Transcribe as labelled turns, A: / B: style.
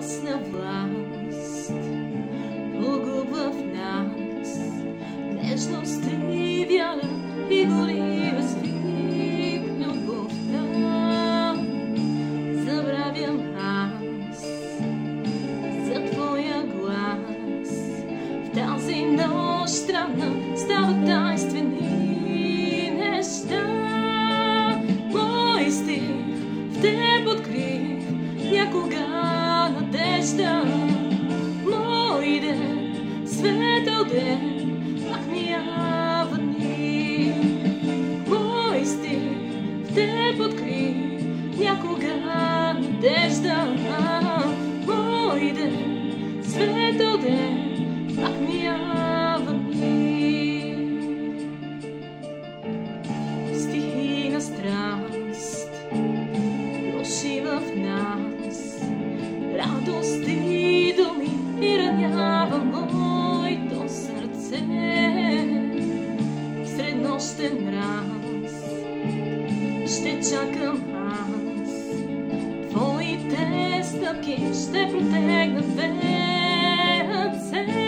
A: опасна власт погубва в нас нежност и вяра и гори възклик любовта. Забравям аз за твоя глас, в тази нощ странна стават тайнствени неща. Мой стих в теб откри някога надежда. Мой ден, светъл ден, пак миява дни. Мой стих в теб откри някога надежда. Мой ден, светъл ден, пак миява дни. Стихи на страст ноши в нас, радост и думи и ранява моето сърце. Сред нощен мраз ще чакам аз, твоите стъпки ще протегнат две ръце.